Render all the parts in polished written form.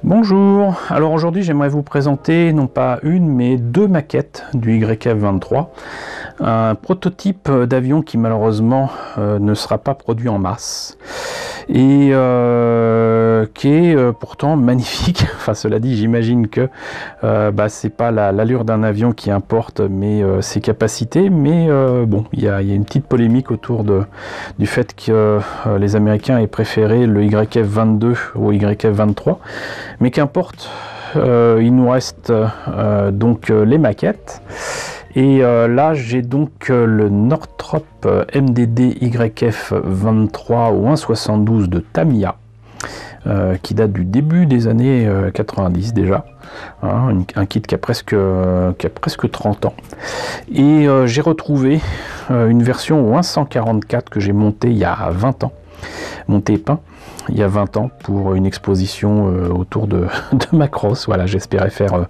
Bonjour, alors aujourd'hui j'aimerais vous présenter non pas une mais deux maquettes du YF-23, un prototype d'avion qui malheureusement ne sera pas produit en masse et qui est pourtant magnifique. Enfin cela dit, j'imagine que c'est pas l'allure d'un avion qui importe mais ses capacités, mais bon, il y a une petite polémique autour du fait que les Américains aient préféré le YF-22 au YF-23. Mais qu'importe, il nous reste donc les maquettes. Et là, j'ai donc le Northrop MDD YF-23 ou 1,72 de Tamiya, qui date du début des années 90 déjà. Hein, un kit qui a presque 30 ans. Et j'ai retrouvé une version au 144 que j'ai montée il y a 20 ans. Monté et peint il y a 20 ans pour une exposition autour de Macross. Voilà, j'espérais faire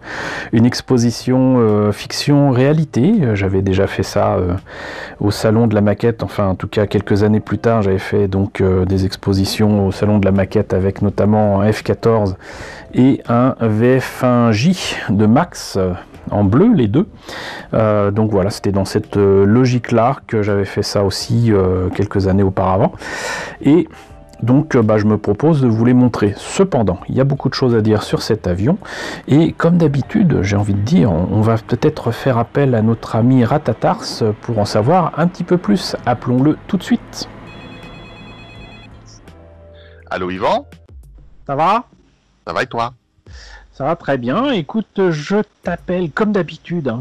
une exposition fiction-réalité. J'avais déjà fait ça au salon de la maquette, enfin en tout cas quelques années plus tard, j'avais fait donc des expositions au salon de la maquette avec notamment un F-14 et un VF1J de Max en bleu, les deux. Donc voilà, c'était dans cette logique-là que j'avais fait ça aussi quelques années auparavant. Et donc je me propose de vous les montrer. Cependant, il y a beaucoup de choses à dire sur cet avion. Et comme d'habitude, j'ai envie de dire, on va peut-être faire appel à notre ami Ratatars pour en savoir un petit peu plus. Appelons-le tout de suite. Allô Yvan ? Ça va ? Ça va et toi ? Ça va très bien. Écoute, je t'appelle comme d'habitude.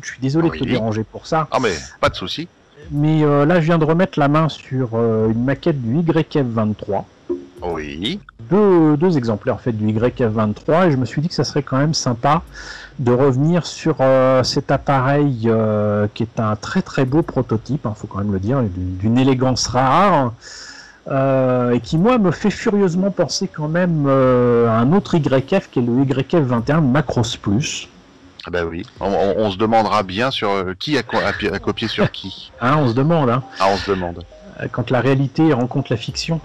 Je suis désolé de te déranger pour ça. Ah mais pas de souci. Mais là, je viens de remettre la main sur une maquette du YF-23. Oui. Deux exemplaires en fait du YF-23 et je me suis dit que ça serait quand même sympa de revenir sur cet appareil qui est un très très beau prototype, faut quand même le dire, d'une élégance rare. Et qui moi me fait furieusement penser quand même à un autre YF qui est le YF-21 Macross Plus. Ah bah oui, on se demandera bien sur qui a copié sur qui. On se demande. Ah, on se demande. Quand la réalité rencontre la fiction.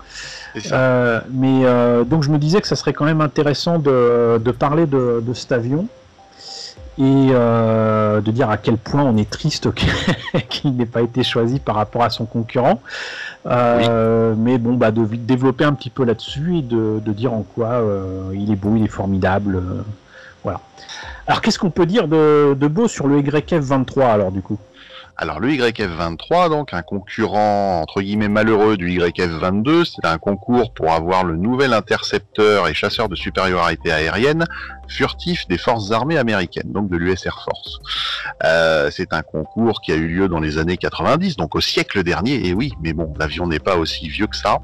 C'est ça. Donc je me disais que ça serait quand même intéressant de parler de cet avion et de dire à quel point on est triste qu'il n'ait pas été choisi par rapport à son concurrent. Oui. Mais bon, de développer un petit peu là-dessus et de dire en quoi il est beau, il est formidable. Voilà. Alors qu'est-ce qu'on peut dire de beau sur le YF-23 alors du coup ? Alors le YF-23, donc un concurrent entre guillemets malheureux du YF-22, c'est un concours pour avoir le nouvel intercepteur et chasseur de supériorité aérienne furtif des forces armées américaines, donc de l'US Air Force. C'est un concours qui a eu lieu dans les années 90, donc au siècle dernier, et oui, mais bon, l'avion n'est pas aussi vieux que ça.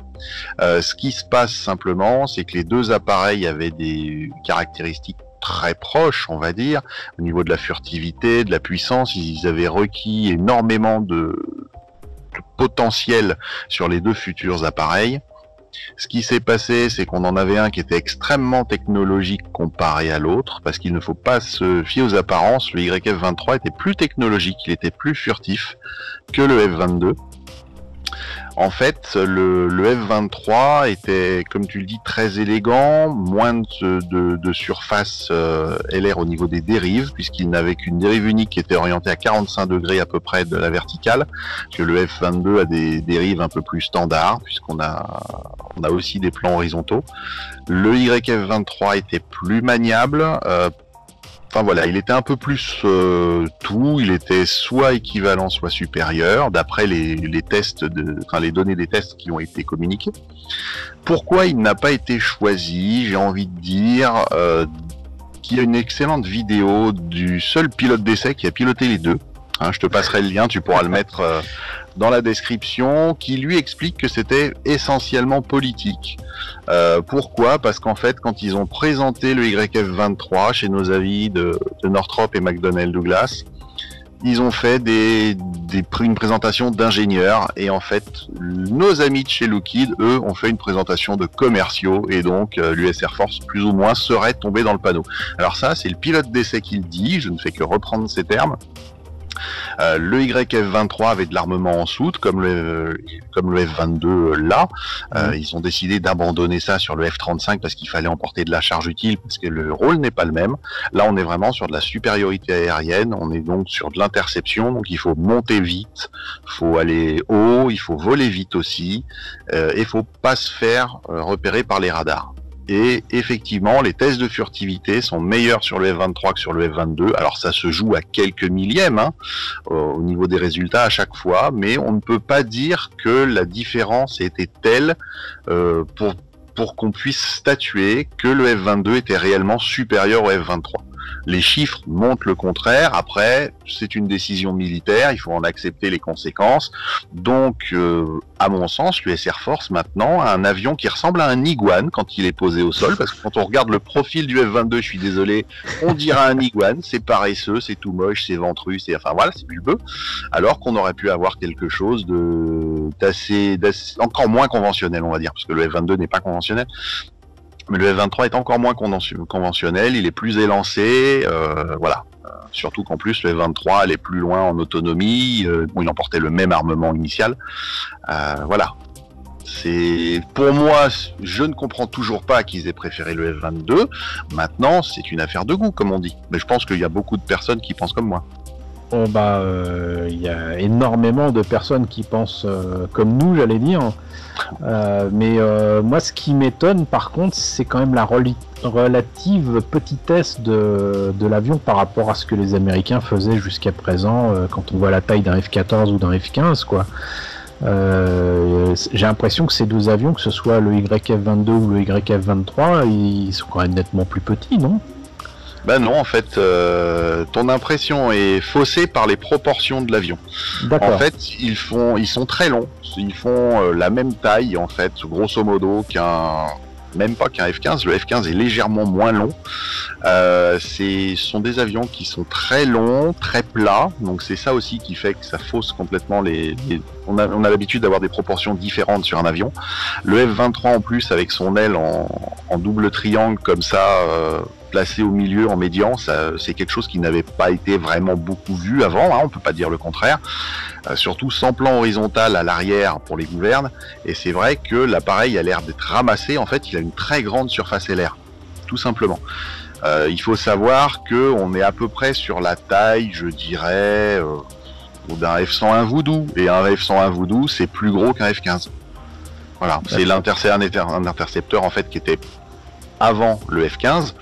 Ce qui se passe simplement, c'est que les deux appareils avaient des caractéristiques très proches, on va dire, au niveau de la furtivité, de la puissance. Ils avaient requis énormément de potentiel sur les deux futurs appareils. Ce qui s'est passé, c'est qu'on en avait un qui était extrêmement technologique comparé à l'autre, parce qu'il ne faut pas se fier aux apparences. Le YF-23 était plus technologique, il était plus furtif que le F-22. En fait, le F-23 était, comme tu le dis, très élégant, moins de surface LR au niveau des dérives, puisqu'il n'avait qu'une dérive unique qui était orientée à 45 degrés à peu près de la verticale, parce que le F-22 a des dérives un peu plus standards, puisqu'on a aussi des plans horizontaux. Le YF-23 était plus maniable, enfin voilà, il était un peu plus tout, il était soit équivalent, soit supérieur, d'après les tests, les données des tests qui ont été communiquées. Pourquoi il n'a pas été choisi ? J'ai envie de dire qu'il y a une excellente vidéo du seul pilote d'essai qui a piloté les deux. Je te passerai le lien, tu pourras le mettre dans la description, qui lui explique que c'était essentiellement politique. Pourquoi ? Parce qu'en fait, quand ils ont présenté le YF-23 chez nos amis de Northrop et McDonnell Douglas, ils ont fait une présentation d'ingénieurs, et en fait, nos amis de chez Lockheed, eux, ont fait une présentation de commerciaux, et donc l'US Air Force, plus ou moins, serait tombé dans le panneau. Alors ça, c'est le pilote d'essai qui le dit, je ne fais que reprendre ces termes. Le YF-23 avait de l'armement en soute, comme le F-22 là. Ils ont décidé d'abandonner ça sur le F-35 parce qu'il fallait emporter de la charge utile, parce que le rôle n'est pas le même. Là, on est vraiment sur de la supériorité aérienne, on est donc sur de l'interception, donc il faut monter vite, il faut aller haut, il faut voler vite aussi, et il faut pas se faire repérer par les radars. Et effectivement, les tests de furtivité sont meilleurs sur le F-23 que sur le F-22. Alors ça se joue à quelques millièmes au niveau des résultats à chaque fois, mais on ne peut pas dire que la différence était telle pour qu'on puisse statuer que le F-22 était réellement supérieur au F-23. Les chiffres montrent le contraire. Après, c'est une décision militaire, il faut en accepter les conséquences. Donc, à mon sens, l'US Air Force maintenant a un avion qui ressemble à un Iguane quand il est posé au sol, parce que quand on regarde le profil du F-22, je suis désolé, on dirait un Iguane, c'est paresseux, c'est tout moche, c'est ventru, c'est bulbeux, alors qu'on aurait pu avoir quelque chose d'assez encore moins conventionnel, on va dire, parce que le F-22 n'est pas conventionnel. Mais le F-23 est encore moins conventionnel, il est plus élancé, voilà. Surtout qu'en plus, le F-23 allait plus loin en autonomie, il emportait le même armement initial. Voilà. Pour moi, je ne comprends toujours pas qu'ils aient préféré le F-22. Maintenant, c'est une affaire de goût, comme on dit. Mais je pense qu'il y a beaucoup de personnes qui pensent comme moi. Bon, y a énormément de personnes qui pensent comme nous, j'allais dire. Mais moi, ce qui m'étonne, par contre, c'est quand même la relative petitesse de l'avion par rapport à ce que les Américains faisaient jusqu'à présent, quand on voit la taille d'un F-14 ou d'un F-15, quoi. J'ai l'impression que ces deux avions, que ce soit le YF-22 ou le YF-23, ils sont quand même nettement plus petits, non ? Ben non, en fait, ton impression est faussée par les proportions de l'avion. En fait, ils sont très longs. Ils font la même taille, en fait, grosso modo, même pas qu'un F-15. Le F-15 est légèrement moins long. Ce sont des avions qui sont très longs, très plats. Donc c'est ça aussi qui fait que ça fausse complètement on a l'habitude d'avoir des proportions différentes sur un avion. Le F-23 en plus, avec son aile en double triangle comme ça, placé au milieu en médian, c'est quelque chose qui n'avait pas été vraiment beaucoup vu avant, on peut pas dire le contraire, surtout sans plan horizontal à l'arrière pour les gouvernes, et c'est vrai que l'appareil a l'air d'être ramassé, en fait il a une très grande surface ailaire, tout simplement. Il faut savoir qu'on est à peu près sur la taille, je dirais, d'un F-101 Voodoo, et un F-101 Voodoo c'est plus gros qu'un F-15. Voilà, c'est un intercepteur en fait qui était avant le F-15,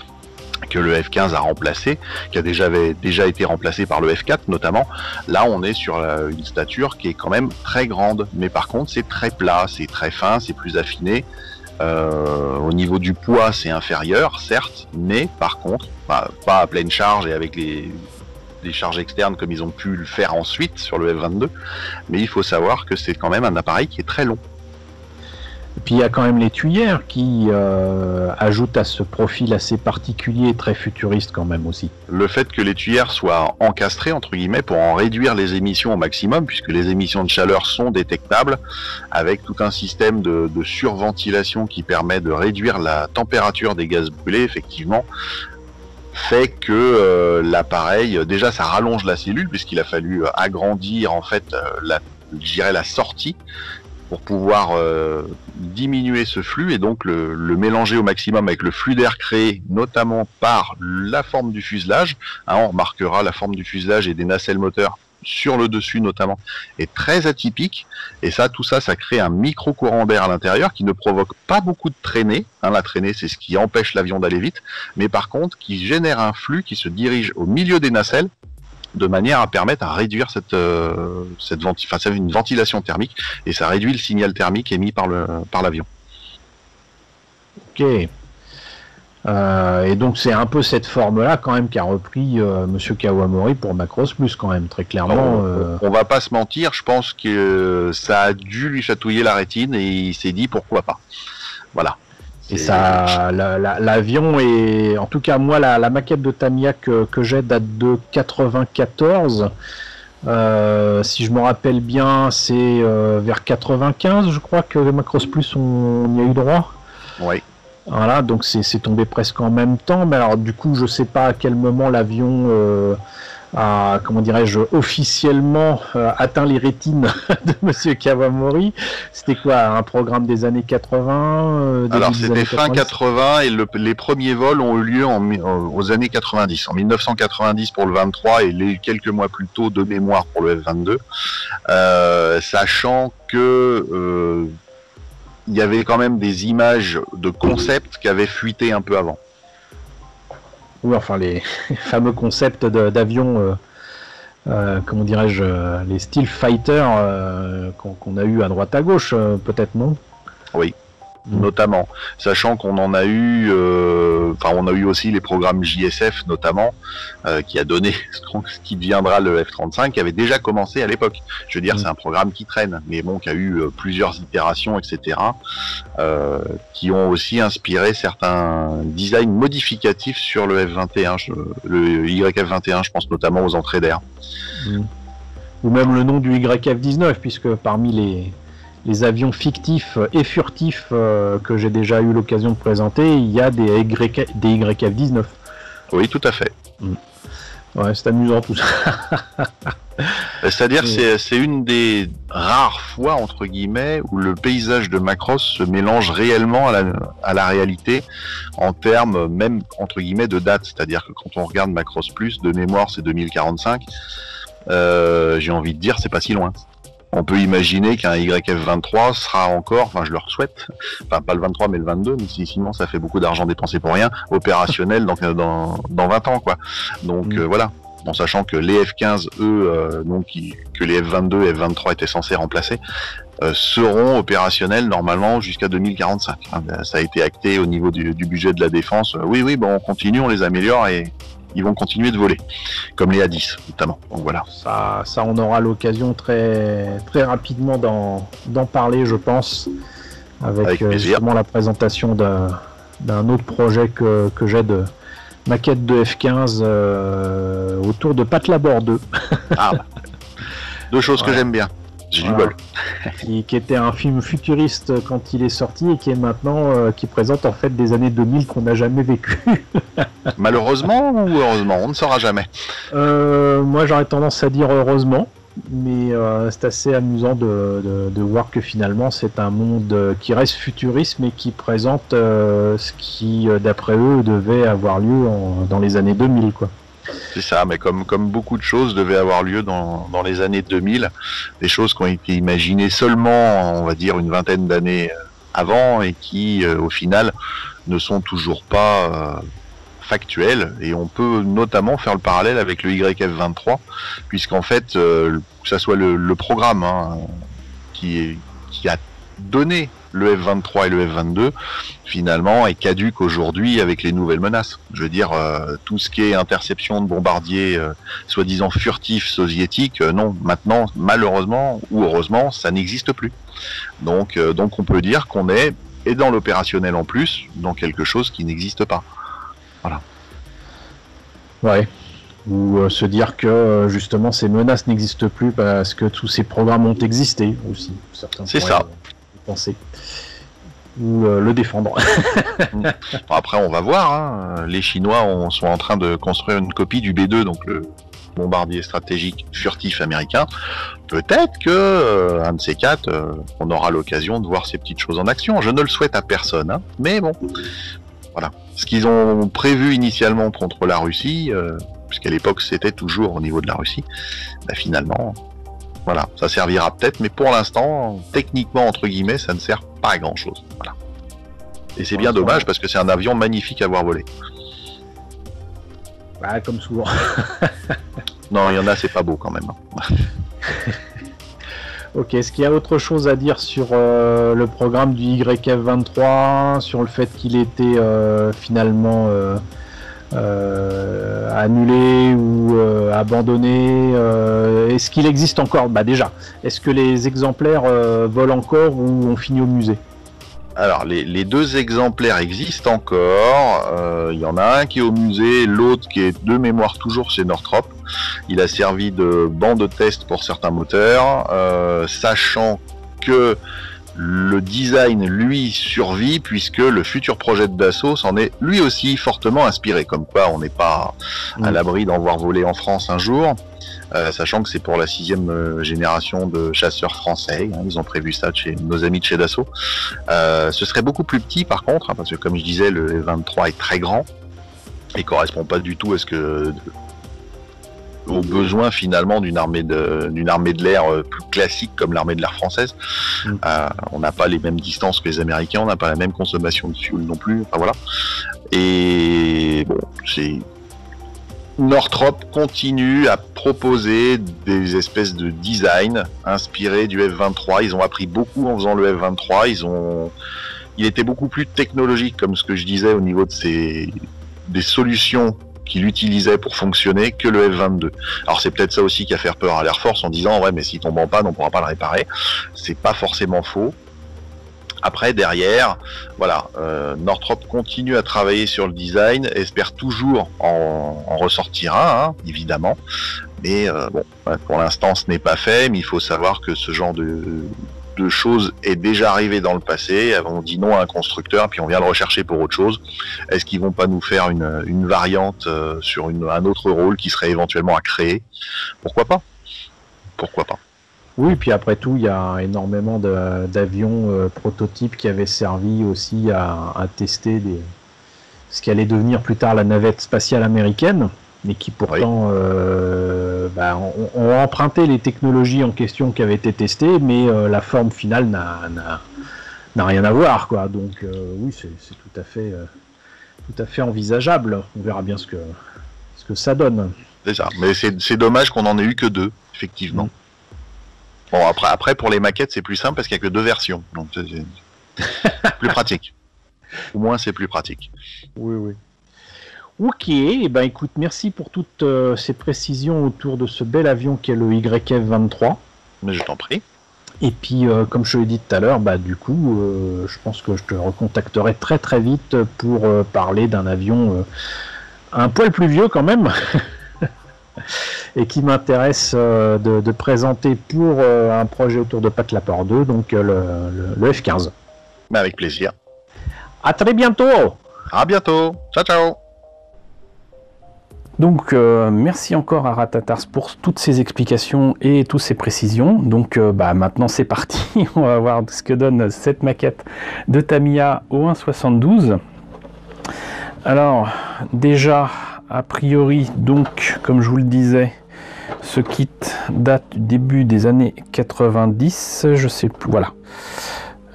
que le F-15 a remplacé, qui a déjà été remplacé par le F-4 notamment. Là, on est sur une stature qui est quand même très grande, mais par contre, c'est très plat, c'est très fin, c'est plus affiné. Au niveau du poids, c'est inférieur, certes, mais par contre, pas à pleine charge et avec les charges externes comme ils ont pu le faire ensuite sur le F-22, mais il faut savoir que c'est quand même un appareil qui est très long. Et puis il y a quand même les tuyères qui ajoutent à ce profil assez particulier et très futuriste quand même aussi. Le fait que les tuyères soient encastrées entre guillemets pour en réduire les émissions au maximum, puisque les émissions de chaleur sont détectables, avec tout un système de surventilation qui permet de réduire la température des gaz brûlés, effectivement, fait que l'appareil, déjà ça rallonge la cellule puisqu'il a fallu agrandir en fait la sortie pour pouvoir diminuer ce flux et donc le mélanger au maximum avec le flux d'air créé notamment par la forme du fuselage. On remarquera la forme du fuselage et des nacelles moteurs sur le dessus notamment est très atypique, et tout ça crée un micro courant d'air à l'intérieur qui ne provoque pas beaucoup de traînée. La traînée c'est ce qui empêche l'avion d'aller vite, mais par contre qui génère un flux qui se dirige au milieu des nacelles de manière à permettre à réduire une ventilation thermique, et ça réduit le signal thermique émis par l'avion. Ok. Et donc c'est un peu cette forme-là quand même qu'a repris Monsieur Kawamori pour Macross Plus quand même, très clairement. On va pas se mentir, je pense que ça a dû lui chatouiller la rétine et il s'est dit pourquoi pas. Voilà. Et ça, l'avion est, en tout cas moi, la maquette de Tamiya que j'ai date de 94. Si je me rappelle bien, c'est vers 95, je crois que Macross Plus on y a eu droit. Oui. Voilà, donc c'est tombé presque en même temps. Mais alors du coup, je sais pas à quel moment l'avion comment dirais-je, officiellement atteint les rétines de Monsieur Kawamori. C'était quoi, un programme des années 80 Alors c'était fin 80 et les premiers vols ont eu lieu aux années 90. En 1990 pour le 23 et quelques mois plus tôt de mémoire pour le F-22. Sachant que il y avait quand même des images de concept qui avaient fuité un peu avant. Oui, enfin les fameux concepts d'avions, comment dirais-je, les Steel Fighter qu'on a eu à droite à gauche, peut-être, non? Oui. Notamment, sachant qu'on en a eu, on a eu aussi les programmes JSF notamment, qui a donné ce qui deviendra le F-35, qui avait déjà commencé à l'époque. Je veux dire, c'est un programme qui traîne, mais bon, qui a eu plusieurs itérations, etc., qui ont aussi inspiré certains designs modificatifs sur le F-21, le YF-21, je pense notamment aux entrées d'air. Ou même le nom du YF-19, puisque parmi les avions fictifs et furtifs que j'ai déjà eu l'occasion de présenter, il y a des YF-19. Oui, tout à fait. Ouais, c'est amusant tout ça. C'est-à-dire c'est une des rares fois, entre guillemets, où le paysage de Macross se mélange réellement à la réalité en termes même, entre guillemets, de date. C'est-à-dire que quand on regarde Macross Plus, de mémoire c'est 2045, j'ai envie de dire c'est pas si loin. On peut imaginer qu'un YF-23 sera encore, enfin je leur souhaite, enfin pas le 23 mais le 22, mais sinon ça fait beaucoup d'argent dépensé pour rien, opérationnel dans 20 ans quoi. Donc voilà, en sachant que les F-15, eux, que les F-22 et F-23 étaient censés remplacer, seront opérationnels normalement jusqu'à 2045. Ça a été acté au niveau du budget de la défense. Oui, bon on continue, on les améliore et ils vont continuer de voler, comme les A10 notamment. Donc voilà. Ça on aura l'occasion très rapidement d'en parler, je pense, avec justement la présentation d'un autre projet que j'ai de maquette de F-15 autour de Pat Labor 2. Deux choses que j'aime bien. J'ai du bol. Qui était un film futuriste quand il est sorti et qui est maintenant qui présente en fait des années 2000 qu'on n'a jamais vécues. Malheureusement ou heureusement, on ne saura jamais. Moi j'aurais tendance à dire heureusement, mais c'est assez amusant de voir que finalement c'est un monde qui reste futuriste mais qui présente ce qui d'après eux devait avoir lieu dans les années 2000 quoi. C'est ça, mais comme beaucoup de choses devaient avoir lieu dans les années 2000, des choses qui ont été imaginées seulement, on va dire, une vingtaine d'années avant et qui, au final, ne sont toujours pas factuelles. Et on peut notamment faire le parallèle avec le YF-23, puisqu'en fait, que ça soit le programme qui a donné le F-23 et le F-22, finalement, est caduque aujourd'hui avec les nouvelles menaces. Je veux dire, tout ce qui est interception de bombardiers soi-disant furtifs soviétiques, non, maintenant, malheureusement ou heureusement, ça n'existe plus. Donc on peut dire qu'on est, et dans l'opérationnel en plus, dans quelque chose qui n'existe pas. Voilà. Ouais. Ou se dire que justement ces menaces n'existent plus parce que tous ces programmes ont existé aussi. C'est ça. Penser ou le défendre. Après on va voir, les Chinois sont en train de construire une copie du B2, donc le bombardier stratégique furtif américain. Peut-être que un de ces quatre, on aura l'occasion de voir ces petites choses en action. Je ne le souhaite à personne, mais bon, voilà. Ce qu'ils ont prévu initialement contre la Russie, puisqu'à l'époque c'était toujours au niveau de la Russie, finalement, voilà, ça servira peut-être, mais pour l'instant, techniquement, entre guillemets, ça ne sert pas à grand-chose. Voilà. Et c'est bien dommage, parce que c'est un avion magnifique à voir voler. Bah, comme souvent. Non, il y en a, c'est pas beau quand même. Ok, est-ce qu'il y a autre chose à dire sur le programme du YF-23, sur le fait qu'il était finalement annulé ou abandonné, est-ce qu'il existe encore? Bah déjà, est-ce que les exemplaires volent encore ou ont fini au musée? Alors les deux exemplaires existent encore, il y en a un qui est au musée, l'autre qui est de mémoire toujours chez Northrop. Il a servi de banc de test pour certains moteurs, sachant que le design, lui, survit puisque le futur projet de Dassault s'en est lui aussi fortement inspiré. Comme quoi, on n'est pas à l'abri d'en voir voler en France un jour. Sachant que c'est pour la 6e génération de chasseurs français, hein, ils ont prévu ça chez nos amis de chez Dassault. Ce serait beaucoup plus petit par contre, hein, parce que comme je disais, le F-23 est très grand et correspond pas du tout à aux besoins finalement d'une armée de l'air plus classique comme l'armée de l'air française. On n'a pas les mêmes distances que les Américains, on n'a pas la même consommation de fuel non plus. Enfin voilà. Et bon, c'est Northrop continue à proposer des espèces de design inspirés du F-23. Ils ont appris beaucoup en faisant le F-23. Il était beaucoup plus technologique, comme ce que je disais, au niveau de des solutions qu'il utilisait pour fonctionner que le F-22. Alors c'est peut-être ça aussi qui a fait peur à l'Air Force en disant ouais mais s'il tombe en panne on pourra pas le réparer. C'est pas forcément faux. Après, derrière, voilà, Northrop continue à travailler sur le design, espère toujours en ressortir un, hein, évidemment. Mais bon, pour l'instant, ce n'est pas fait, mais il faut savoir que ce genre de choses est déjà arrivé dans le passé. On dit non à un constructeur, puis on vient le rechercher pour autre chose. Est-ce qu'ils vont pas nous faire une variante sur un autre rôle qui serait éventuellement à créer? Pourquoi pas? Pourquoi pas? Oui, puis après tout, il y a énormément d'avions prototypes qui avaient servi aussi à tester ce qui allait devenir plus tard la navette spatiale américaine, et qui pourtant ont emprunté les technologies en question qui avaient été testées, mais la forme finale n'a rien à voir, quoi. Donc oui, c'est tout à fait envisageable. On verra bien ce que ça donne. C'est ça, mais c'est dommage qu'on en ait eu que 2, effectivement. Bon, après, pour les maquettes, c'est plus simple parce qu'il n'y a que 2 versions. Donc, c'est plus pratique. Au moins, c'est plus pratique. Oui, oui. Ok, eh ben, écoute, merci pour toutes ces précisions autour de ce bel avion qu'est le YF-23. Mais je t'en prie. Et puis, comme je l'ai dit tout à l'heure, du coup, je pense que je te recontacterai très très vite pour parler d'un avion un poil plus vieux quand même. Et qui m'intéresse de présenter pour un projet autour de Pat Laport 2, donc le F-15. Avec plaisir. À très bientôt. À bientôt. Ciao, ciao. Donc merci encore à Ratatars pour toutes ces explications et toutes ces précisions. Donc maintenant c'est parti, on va voir ce que donne cette maquette de Tamiya au 1.72. Alors déjà, a priori, donc, comme je vous le disais, ce kit date du début des années 90, je sais plus, voilà.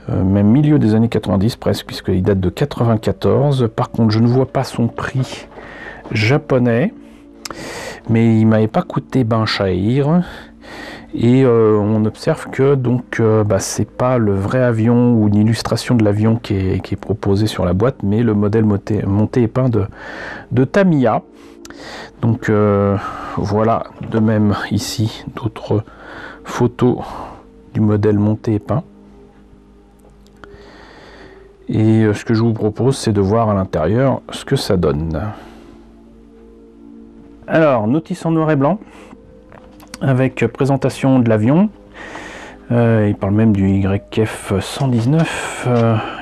Même milieu des années 90 presque, puisqu'il date de 94. Par contre, je ne vois pas son prix japonais, mais il m'avait pas coûté ben cher. Et on observe que donc c'est pas le vrai avion ou une illustration de l'avion qui est proposé sur la boîte, mais le modèle monté et peint de Tamiya. Donc voilà, de même ici d'autres photos du modèle monté et peint. Et ce que je vous propose, c'est de voir à l'intérieur ce que ça donne. Alors, notice en noir et blanc, avec présentation de l'avion. Il parle même du YF 119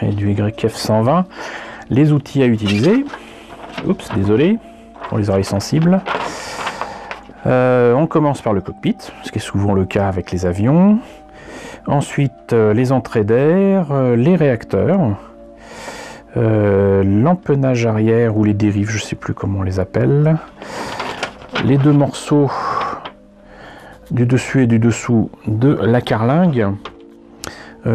et du YF 120. Les outils à utiliser. Oups, désolé pour les oreilles sensibles. On commence par le cockpit, ce qui est souvent le cas avec les avions. Ensuite, les entrées d'air, les réacteurs, l'empennage arrière ou les dérives, je ne sais plus comment on les appelle. Les 2 morceaux du dessus et du dessous de la carlingue.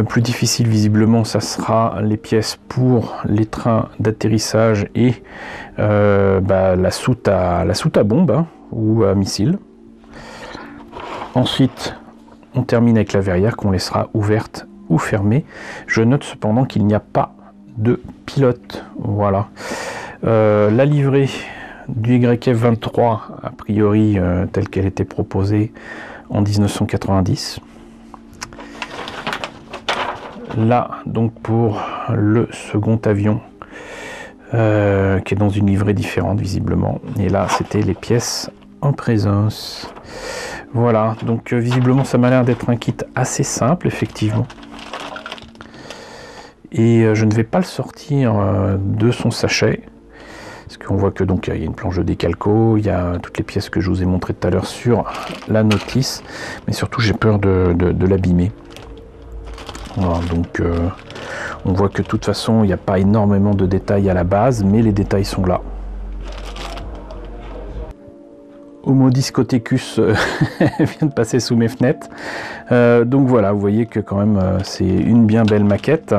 Plus difficile visiblement, ça sera les pièces pour les trains d'atterrissage et la soute à bombe hein, ou à missile. Ensuite, on termine avec la verrière qu'on laissera ouverte ou fermée. Je note cependant qu'il n'y a pas de pilote. Voilà. La livrée du YF-23, a priori telle qu'elle était proposée en 1990. Là, donc pour le second avion, qui est dans une livrée différente visiblement. Et là, c'était les pièces en présence. Voilà, donc visiblement ça m'a l'air d'être un kit assez simple, effectivement. Et je ne vais pas le sortir de son sachet. Parce qu'on voit que donc il y a une planche de décalco, il y a toutes les pièces que je vous ai montrées tout à l'heure sur la notice, mais surtout j'ai peur de l'abîmer. Voilà, donc on voit que de toute façon il n'y a pas énormément de détails à la base, mais les détails sont là. Homo discothecus vient de passer sous mes fenêtres. Donc voilà, vous voyez que quand même c'est une bien belle maquette.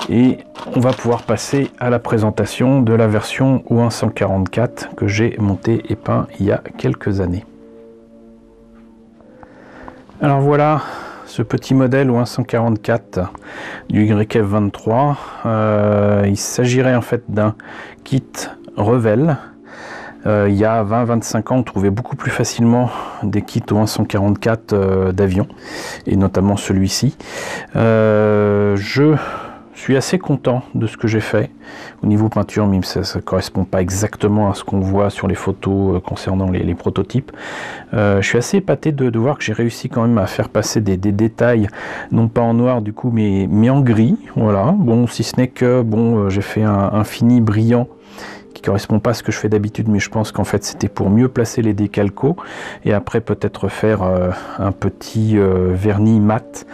Et on va pouvoir passer à la présentation de la version OIN 144 que j'ai montée et peint il y a quelques années. Alors voilà ce petit modèle OIN 144 du YF23. Il s'agirait en fait d'un kit Revell. Il y a 20-25 ans, on trouvait beaucoup plus facilement des kits OIN 144 d'avion, et notamment celui-ci. Je suis assez content de ce que j'ai fait au niveau peinture, même si ça ne correspond pas exactement à ce qu'on voit sur les photos concernant les prototypes. Je suis assez épaté de voir que j'ai réussi quand même à faire passer des détails, non pas en noir du coup, mais en gris. Voilà. Bon, si ce n'est que bon, j'ai fait un fini brillant qui correspond pas à ce que je fais d'habitude, mais je pense qu'en fait c'était pour mieux placer les décalcos et après peut-être faire un petit vernis mat,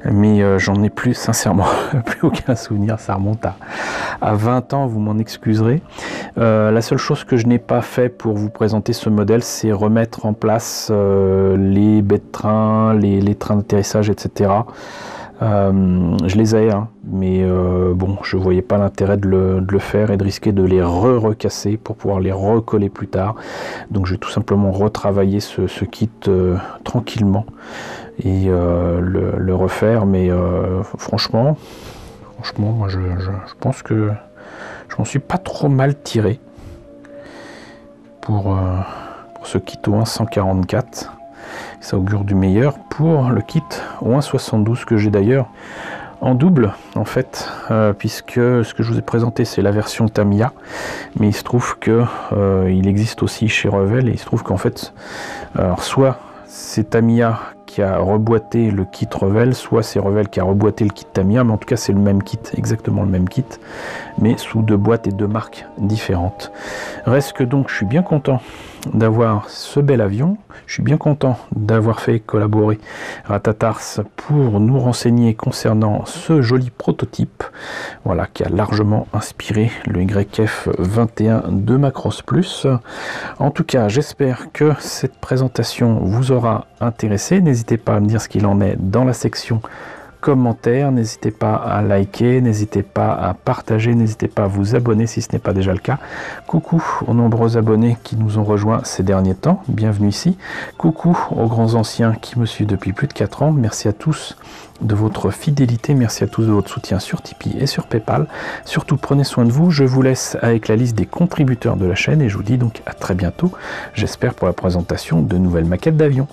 mais j'en ai plus sincèrement plus aucun souvenir, ça remonte à 20 ans, vous m'en excuserez. La seule chose que je n'ai pas fait pour vous présenter ce modèle, c'est remettre en place les baies de train, les trains d'atterrissage, etc. Je les ai, hein, mais bon, je voyais pas l'intérêt de le faire et de risquer de les recasser pour pouvoir les recoller plus tard. Donc je vais tout simplement retravailler ce kit tranquillement et le refaire. Mais franchement, moi je pense que je m'en suis pas trop mal tiré pour ce kit OIN 144. Ça augure du meilleur pour le kit OIN 72 que j'ai d'ailleurs en double en fait, puisque ce que je vous ai présenté c'est la version Tamiya, mais il se trouve que il existe aussi chez Revell, et il se trouve qu'en fait alors soit c'est Tamiya qui a reboîté le kit Revell, soit c'est Revell qui a reboîté le kit Tamiya, mais en tout cas c'est le même kit, exactement le même kit, mais sous deux boîtes et deux marques différentes. Reste que donc je suis bien content d'avoir ce bel avion, je suis bien content d'avoir fait collaborer Ratatars pour nous renseigner concernant ce joli prototype, voilà, qui a largement inspiré le YF21 de Macross Plus. En tout cas, j'espère que cette présentation vous aura intéressé. N'hésitez pas à me dire ce qu'il en est dans la section commentaires, n'hésitez pas à liker, n'hésitez pas à partager, n'hésitez pas à vous abonner si ce n'est pas déjà le cas. Coucou aux nombreux abonnés qui nous ont rejoints ces derniers temps, bienvenue ici. Coucou aux grands anciens qui me suivent depuis plus de 4 ans, merci à tous de votre fidélité, merci à tous de votre soutien sur Tipeee et sur Paypal. Surtout prenez soin de vous, je vous laisse avec la liste des contributeurs de la chaîne et je vous dis donc à très bientôt, j'espère pour la présentation de nouvelles maquettes d'avions.